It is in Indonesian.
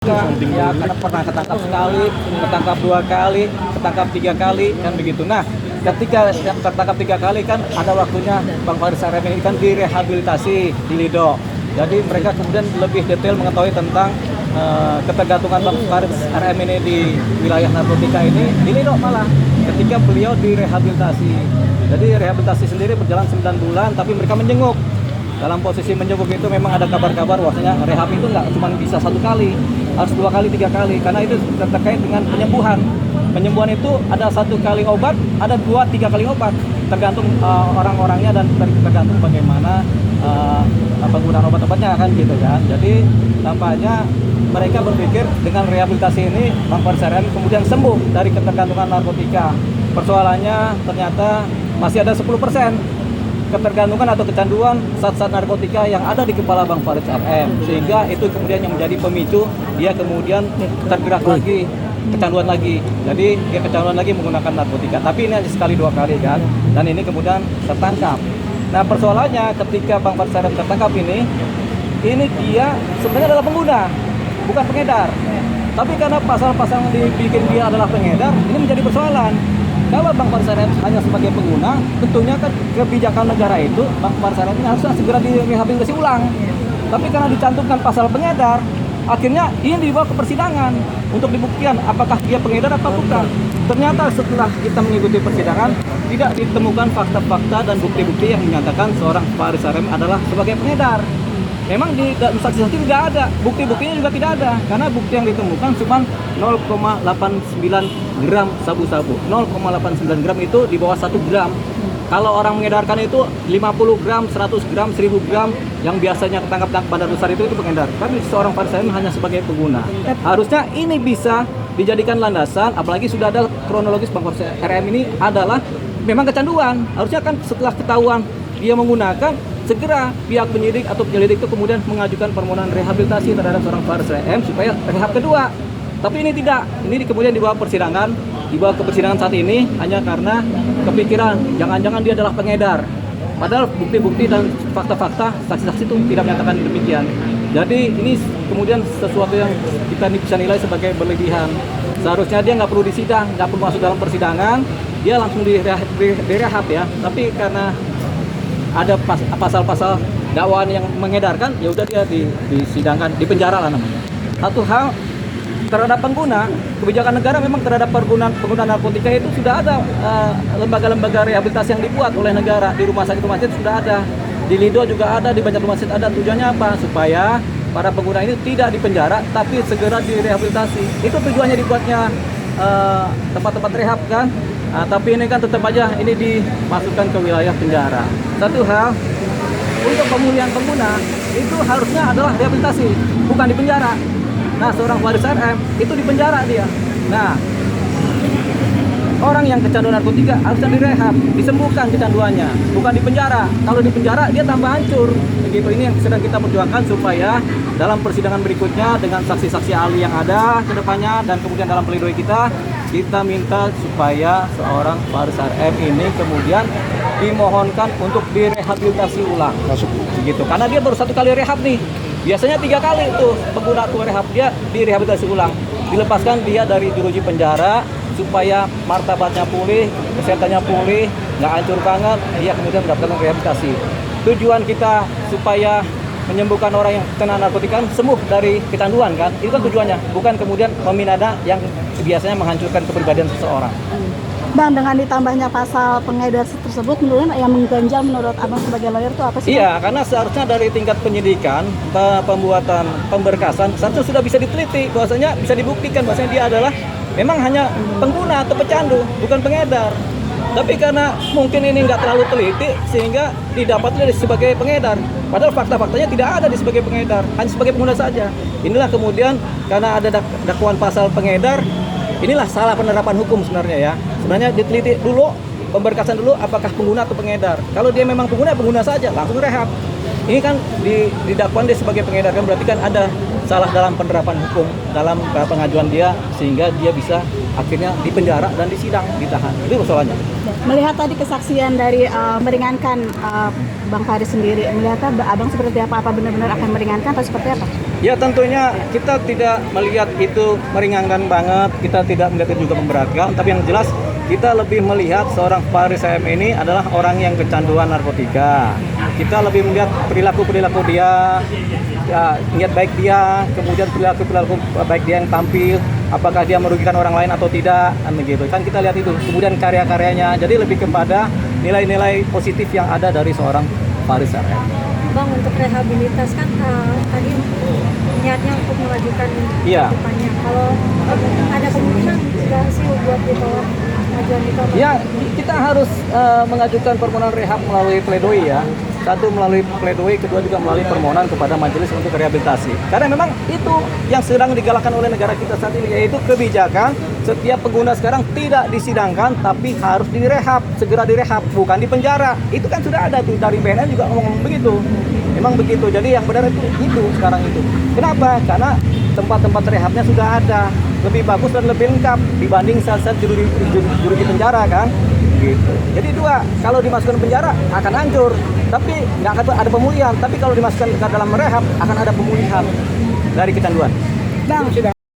Ya, karena pernah ketangkap sekali, ketangkap 2 kali, ketangkap 3 kali, kan begitu. Nah, ketika tertangkap 3 kali kan ada waktunya Bang Faris RM ini kan direhabilitasi di Lido. Jadi mereka kemudian lebih detail mengetahui tentang ketergantungan Bang Faris RM ini di wilayah narkotika ini di Lido malah ketika beliau direhabilitasi. Jadi rehabilitasi sendiri berjalan 9 bulan, tapi mereka menjenguk. Dalam posisi menjenguk itu memang ada kabar-kabar bahwasanya rehab itu nggak cuma bisa 1 kali, harus 2 kali, 3 kali, karena itu terkait dengan penyembuhan. Penyembuhan itu ada 1 kali obat, ada 2, 3 kali obat, tergantung orang-orangnya dan tergantung bagaimana penggunaan obat-obatnya kan gitu kan. Jadi tampaknya mereka berpikir dengan rehabilitasi ini Bang Faris RM kemudian sembuh dari ketergantungan narkotika. Persoalannya ternyata masih ada 10% ketergantungan atau kecanduan zat-zat narkotika yang ada di kepala Bang Faris RM, sehingga itu kemudian yang menjadi pemicu dia kemudian tergerak lagi, kecanduan lagi. Jadi dia kecanduan lagi menggunakan narkotika, tapi ini hanya sekali 2 kali kan, dan ini kemudian tertangkap. Nah persoalannya ketika Bang Faris RM tertangkap ini dia sebenarnya adalah pengguna, bukan pengedar. Tapi karena pasal-pasal yang dibikin dia adalah pengedar, ini menjadi persoalan. Kalau Bang Faris RM hanya sebagai pengguna, tentunya kan kebijakan negara itu Bang Faris RM ini harusnya segera direhabilitasi ulang. Tapi karena dicantumkan pasal pengedar, akhirnya ini dibawa ke persidangan untuk dibuktikan apakah dia pengedar atau bukan. Ternyata setelah kita mengikuti persidangan, tidak ditemukan fakta-fakta dan bukti-bukti yang menyatakan seorang Faris RM adalah sebagai pengedar. Memang di saksi-saksi tidak ada, bukti-buktinya juga tidak ada, karena bukti yang ditemukan cuma 0,89 gram sabu-sabu. 0,89 gram itu di bawah 1 gram. Kalau orang mengedarkan itu 50 gram, 100 gram, 1000 gram, yang biasanya ketangkap bandar besar itu pengedar. Tapi seorang Faris RM hanya sebagai pengguna. Harusnya ini bisa dijadikan landasan, apalagi sudah ada kronologis Bang Faris RM ini adalah memang kecanduan. Harusnya kan setelah ketahuan dia menggunakan, segera pihak penyidik atau penyelidik itu kemudian mengajukan permohonan rehabilitasi terhadap seorang Faris RM supaya rehab kedua. Tapi ini tidak, ini kemudian dibawa ke persidangan saat ini hanya karena kepikiran jangan-jangan dia adalah pengedar. Padahal bukti-bukti dan fakta-fakta saksi-saksi itu tidak menyatakan demikian. Jadi ini kemudian sesuatu yang kita bisa nilai sebagai berlebihan. Seharusnya dia nggak perlu disidang, nggak perlu masuk dalam persidangan, dia langsung direhab ya. Tapi karena ada pasal-pasal dakwaan yang mengedarkan, ya udah dia disidangkan, dipenjara lah namanya. Satu hal terhadap pengguna, kebijakan negara memang terhadap pengguna narkotika itu sudah ada lembaga-lembaga rehabilitasi yang dibuat oleh negara. Di rumah sakit sudah ada, di Lido juga ada, di banyak rumah sakit ada. Tujuannya apa? Supaya para pengguna ini tidak dipenjara, tapi segera direhabilitasi. Itu tujuannya dibuatnya tempat-tempat rehab kan. Nah, tapi ini kan tetap aja ini dimasukkan ke wilayah penjara. Satu hal, untuk pemulihan pengguna itu harusnya adalah rehabilitasi, bukan di penjara. Nah, seorang Faris RM itu di penjara dia. Nah, orang yang kecanduan narkotika harusnya direhab, disembuhkan kecanduannya, bukan di penjara. Kalau di penjara dia tambah hancur. Begitu, ini yang sedang kita perjuangkan supaya dalam persidangan berikutnya dengan saksi-saksi ahli yang ada ke depannya dan kemudian dalam pledoi kita minta supaya seorang Faris RM ini kemudian dimohonkan untuk direhabilitasi ulang. Begitu, karena dia baru 1 kali rehab nih. Biasanya 3 kali tuh pengguna tuh rehab, dia direhabilitasi ulang. Dilepaskan dia dari jeruji penjara supaya martabatnya pulih, kesehatannya pulih, nggak hancur banget, dia kemudian mendapatkan rehabilitasi. Tujuan kita supaya menyembuhkan orang yang kena narkotika sembuh dari kecanduan kan, itu kan tujuannya, bukan kemudian meminada yang biasanya menghancurkan kepribadian seseorang. Bang, dengan ditambahnya pasal pengedar tersebut, menurut yang mengganjal menurut Abang sebagai lawyer itu apa sih? Iya, karena seharusnya dari tingkat penyidikan, pembuatan pemberkasan, seharusnya sudah bisa diteliti, bahwasanya bisa dibuktikan bahwasanya dia adalah memang hanya pengguna atau pecandu, bukan pengedar. Tapi karena mungkin ini nggak terlalu teliti, sehingga didapatnya sebagai pengedar. Padahal fakta-faktanya tidak ada di sebagai pengedar, hanya sebagai pengguna saja. Inilah kemudian karena ada dakwaan pasal pengedar, inilah salah penerapan hukum sebenarnya ya. Sebenarnya diteliti dulu, pemberkasan dulu apakah pengguna atau pengedar. Kalau dia memang pengguna saja, langsung rehab. Ini kan di dakwaan dia sebagai pengedar kan berarti kan ada salah dalam penerapan hukum, dalam pengajuan dia, sehingga dia bisa akhirnya dipenjara dan disidang, ditahan. Itu persoalannya. Melihat tadi kesaksian dari meringankan Bang Faris sendiri, melihatnya abang seperti apa? Apa benar-benar akan meringankan atau seperti apa? Ya tentunya kita tidak melihat itu meringankan banget, kita tidak melihat itu juga memberatkan, tapi yang jelas kita lebih melihat seorang Faris AM ini adalah orang yang kecanduan narkotika. Kita lebih melihat perilaku-perilaku dia, ya, niat baik dia, kemudian perilaku-perilaku baik dia yang tampil, apakah dia merugikan orang lain atau tidak, kan begitu. Kan kita lihat itu, kemudian karya-karyanya, jadi lebih kepada nilai-nilai positif yang ada dari seorang Faris AM. Bang, untuk rehabilitas kan tadi niatnya untuk mengajukan Iya. depannya. Kalau ada kemungkinan nggak sih buat ditolak ajuan itu? Ya, kita harus mengajukan permohonan rehab melalui pledoi ya. Satu melalui pledoi, kedua juga melalui permohonan kepada majelis untuk rehabilitasi. Karena memang itu yang sedang digalakkan oleh negara kita saat ini, yaitu kebijakan setiap pengguna sekarang tidak disidangkan tapi harus direhab, segera direhab, bukan dipenjara. Itu kan sudah ada tuh dari BNN juga ngomong begitu. Memang begitu. Jadi yang benar itu sekarang itu. Kenapa? Karena tempat-tempat rehabnya sudah ada, lebih bagus dan lebih lengkap dibanding saat-saat juru di penjara kan. Gitu. Jadi dua, kalau dimasukkan penjara akan hancur, tapi nggak akan ada pemulihan. Tapi kalau dimasukkan ke dalam rehab akan ada pemulihan dari kecanduan. Bang,